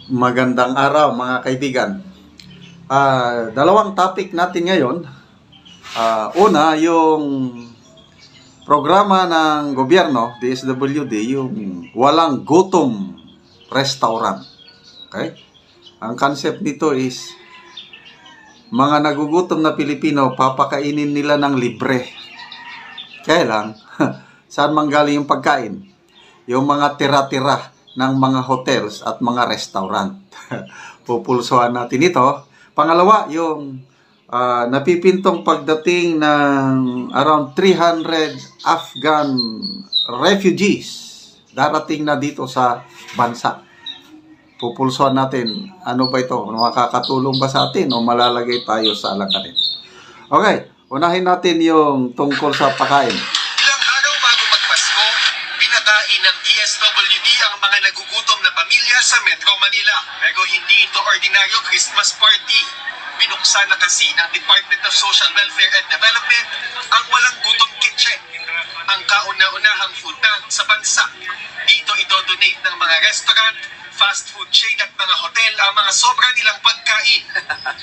Magandang araw mga kaibigan. Dalawang topic natin ngayon. Una, yung programa ng gobyerno, DSWD, yung walang gutom restaurant. Okay? Ang concept nito is mga nagugutom na Pilipino, papakainin nila ng libre. Kaya lang, saan manggaling yung pagkain? Yung mga tira-tira ng mga hotels at mga restaurant. Pupulsuhan natin ito. Pangalawa, yung napipintong pagdating ng around 300 Afghan refugees darating na dito sa bansa. Pupulsuhan natin, ano ba ito? Makakatulong ba sa atin o malalagay tayo sa alakanin? Okay, unahin natin yung tungkol sa pagkain. Ilang araw bago magpasko, pinakain ng DSWD ang mga nagugutom na pamilya sa Metro Manila. Pero hindi ito ordinaryong Christmas party. Binuksan na kasi ng Department of Social Welfare and Development ang walang gutom kitchen, ang kauna-unahang food bank sa bansa. Dito idodonate ng mga restaurant, fast food chain at mga hotel ang mga sobra nilang pagkain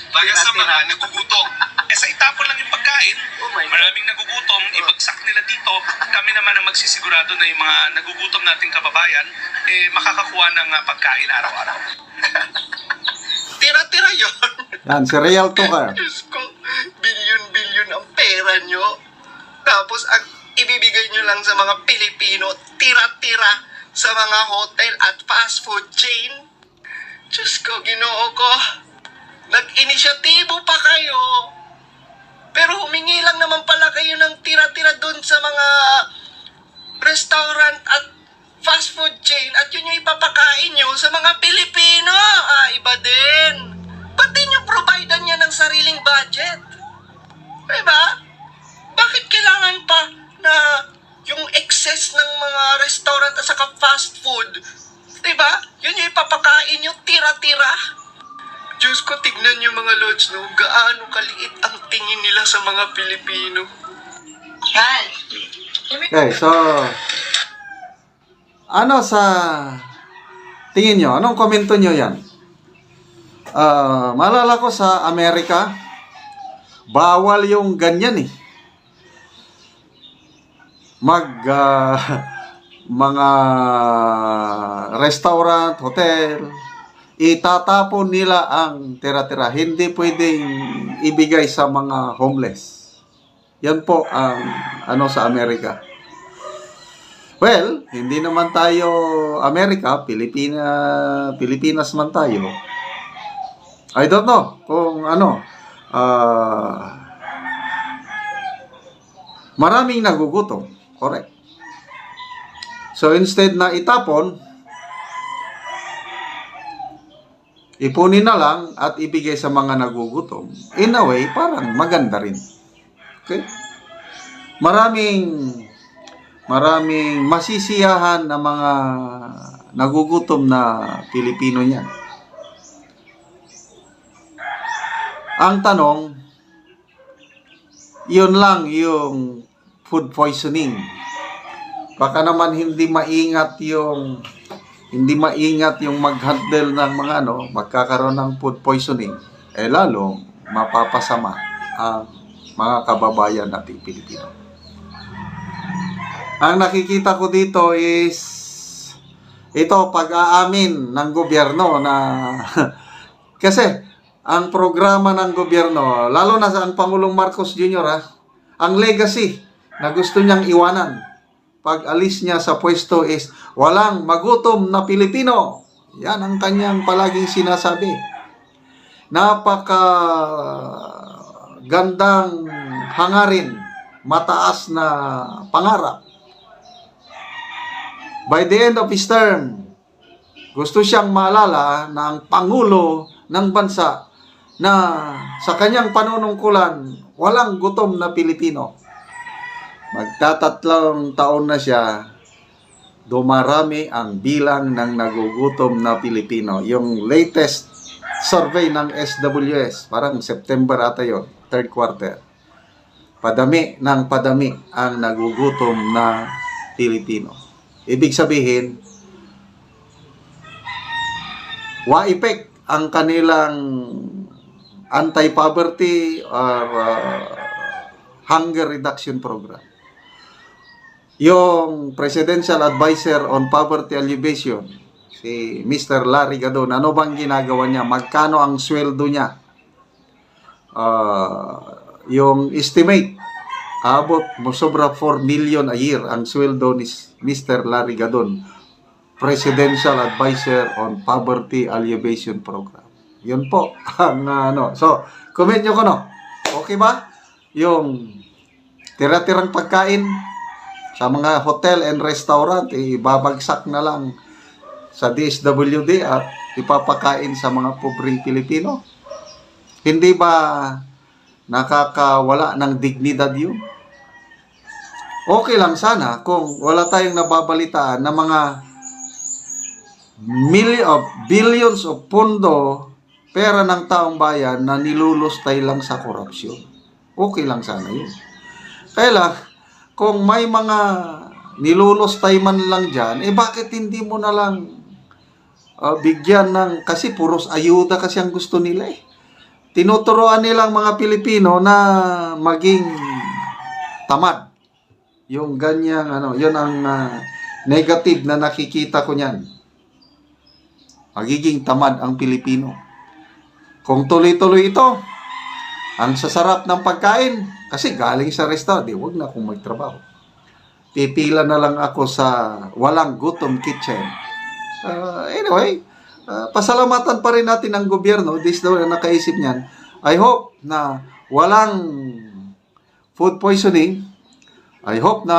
para sa mga nagugutom. Sa itapon lang yung pagkain, maraming nagugutom, ibagsak nila dito. Kami naman ang magsisigurado na yung mga nagugutom nating kababayan makakakuha ng pagkain araw-araw. Tira-tira yun. Yan, cereal to ka. Diyos ko, bilyon-bilyon ang pera nyo. Tapos ang ibibigay nyo lang sa mga Pilipino, tira-tira sa mga hotel at fast food chain. Diyos ko, Ginoo ko. Nag-inisyatibo pa kayo. Pero humingi lang naman pala kayo ng tira-tira doon sa mga restaurant at fast food chain at yun yung ipapakain nyo sa mga Pilipino. Iba din. Pati nyo providean niya ng sariling budget. Diba? Bakit kailangan pa na yung excess ng mga restaurant at saka fast food, diba? Yun yung ipapakain nyo, tira-tira. Diyos ko, tignan nyo mga lods, no? Gaano kaliit ang tingin nila sa mga Pilipino. Okay, so ano sa tingin nyo? Anong komento nyo yan? Maalala ko sa Amerika, bawal yung ganyan eh. Mga restaurant, hotel, itatapon nila ang tira-tira. Hindi pwedeng ibigay sa mga homeless. Yan po ang sa Amerika. Well, hindi naman tayo Amerika, Pilipinas man tayo. I don't know kung maraming nagugutom. Correct. So instead na itapon, ipunin na lang at ibigay sa mga nagugutom. In a way, parang maganda rin. Okay? Maraming masisiyahan na mga nagugutom na Pilipino niyan. Ang tanong, yun lang yung food poisoning. Baka naman hindi maingat yung mag-handle ng mga magkakaroon ng food poisoning. Lalo mapapasama ang mga kababayan nating Pilipino. Ang nakikita ko dito is ito pag-aamin ng gobyerno na kasi ang programa ng gobyerno, lalo na sa ang Pangulong Marcos Jr., ang legacy na gusto niyang iwanan pag alis niya sa pwesto is walang magutom na Pilipino. Yan ang kanyang palaging sinasabi. Napaka gandang hangarin, mataas na pangarap. By the end of his term, gusto siyang maalala na ang Pangulo ng bansa na sa kanyang panunungkulan, walang gutom na Pilipino. Magtatatlong taon na siya, dumarami ang bilang ng nagugutom na Pilipino. Yung latest survey ng SWS, parang September ata yun, third quarter. Padami ng padami ang nagugutom na Pilipino. Ibig sabihin, WAIPEC ang kanilang anti-poverty or hunger reduction program. Yung Presidential Advisor on Poverty Alleviation, si Mr. Larry Gadon, ano bang ginagawa niya? Magkano ang sweldo niya? Yung estimate, abot mo sobra 4 million a year ang sweldo ni Mr. Larry Gadon, Presidential Advisor on Poverty Alleviation Program. Yun po ang So, comment nyo ko, no? Okay ba? Yung tira-tirang pagkain sa mga hotel and restaurant, ibabagsak na lang sa DSWD at ipapakain sa mga pobreng Pilipino. Hindi ba nakakawala ng dignidad yun? Okay lang sana kung wala tayong nababalitaan na mga billions of pondo, pera ng taong bayan na nilulustay lang sa korupsyon. Okay lang sana yun. Kaya lang, kung may mga nilulustay man lang dyan, bakit hindi mo na lang bigyan ng, kasi puros ayuda kasi ang gusto nila eh. Tinuturoan nilang mga Pilipino na maging tamad. Yung ganyang, yun ang negative na nakikita ko niyan. Magiging tamad ang Pilipino. Kung tuloy-tuloy ito, ang sasarap ng pagkain, kasi galing sa restaurant, huwag na akong magtrabaho. Pipila na lang ako sa walang gutom kitchen. Anyway, pasalamatan pa rin natin ang gobyerno, this daw na nakaisip niyan. I hope na walang food poisoning. I hope na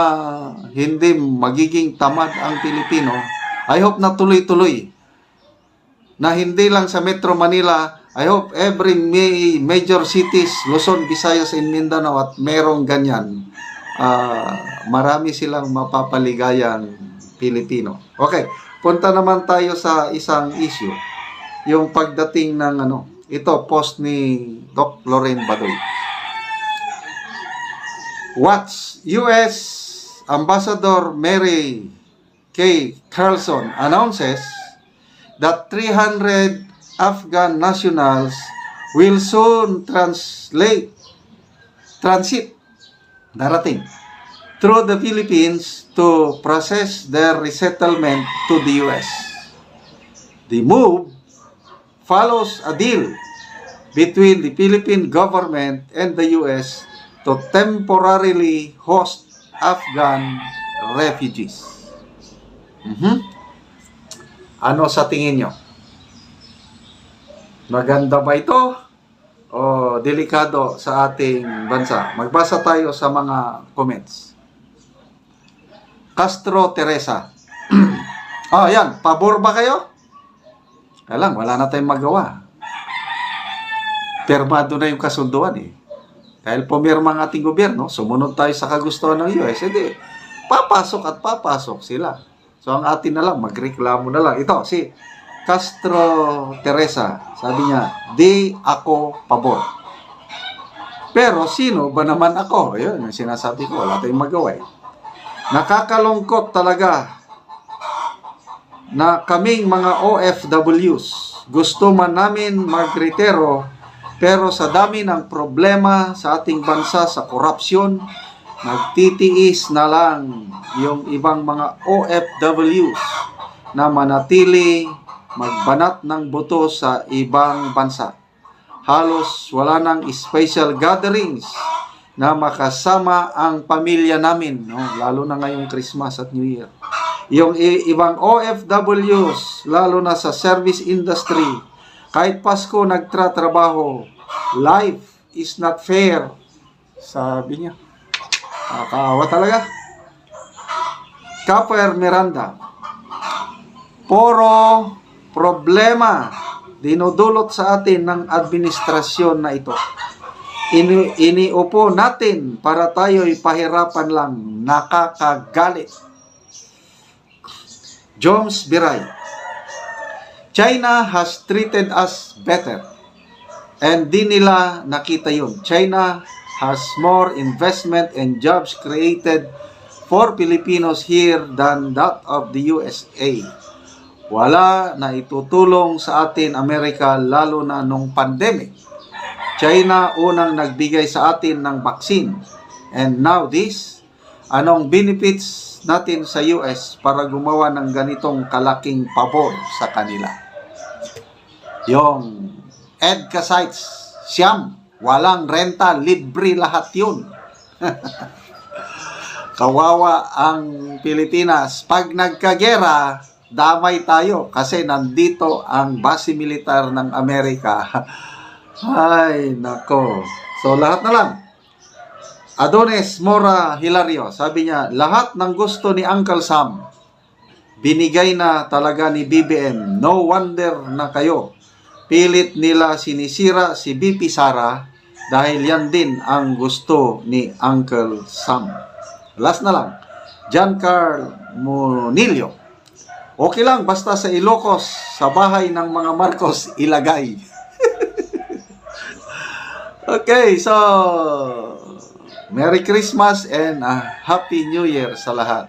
hindi magiging tamad ang Pilipino. I hope na tuloy-tuloy. Na hindi lang sa Metro Manila, I hope every major cities, Luzon, Visayas, and Mindanao at merong ganyan. Marami silang mapapaligayang Pilipino. Okay, punta naman tayo sa isang issue. Yung pagdating ng ito, post ni Doc Lorraine Badoy. Watch, U.S. Ambassador Mary Kay Carlson announces that 300 Afghan nationals will soon darating through the Philippines to process their resettlement to the U.S. The move follows a deal between the Philippine government and the U.S. to temporarily host Afghan refugees. Ano sa tingin nyo? Maganda ba ito o delikado sa ating bansa? Magbasa tayo sa mga comments. Castro Teresa. Yan. Pabor ba kayo? Kaya lang, wala na tayong magawa. Pirmado na yung kasunduan eh. Dahil pumirma ang ating gobyerno, sumunod tayo sa kagustuhan ng US, papasok at papasok sila. So, ang atin na lang, magreklamo na lang. Ito, si Castro Teresa, sabi niya, di ako pabor. Pero, sino ba naman ako? Ayun, yung sinasabi ko, wala tayong magawa eh. Nakakalungkot talaga na kaming mga OFWs, gusto man namin magretiro, pero sa dami ng problema sa ating bansa sa korupsyon, nagtitiis na lang yung ibang mga OFWs na manatili magbanat ng buto sa ibang bansa. Halos wala nang special gatherings na makasama ang pamilya namin, lalo na ngayong Christmas at New Year. Yung ibang OFWs, lalo na sa service industry, kahit Pasko nagtratrabaho, life is not fair. Sabi niya. Nakakaawa talaga. Caper Miranda. Puro problema dinudulot sa atin ng administrasyon na ito. Iniupo natin para tayo'y pahirapan lang. Nakakagalit. Jones Biray. China has treated us better. And di nila nakita yun. China has more investment and jobs created for Filipinos here than that of the USA. Wala na itutulong sa atin Amerika lalo na nung pandemic. China unang nagbigay sa atin ng vaccine. And now this, anong benefits natin sa US para gumawa ng ganitong kalaking pabor sa kanila? Yung EDCA sites, siyam, walang renta, libre lahat yun. Kawawa ang Pilipinas. Pag nagkagera, damay tayo kasi nandito ang base militar ng Amerika. Ay, nako. So, lahat na lang. Adonis Mora Hilario, sabi niya, lahat ng gusto ni Uncle Sam, binigay na talaga ni BBM. No wonder na kayo. Pilit nila sinisira si BP Sara dahil yan din ang gusto ni Uncle Sam. Last na lang, John Carl Monillo. Okay lang, basta sa Ilocos, sa bahay ng mga Marcos, ilagay. Okay, so Merry Christmas and Happy New Year sa lahat.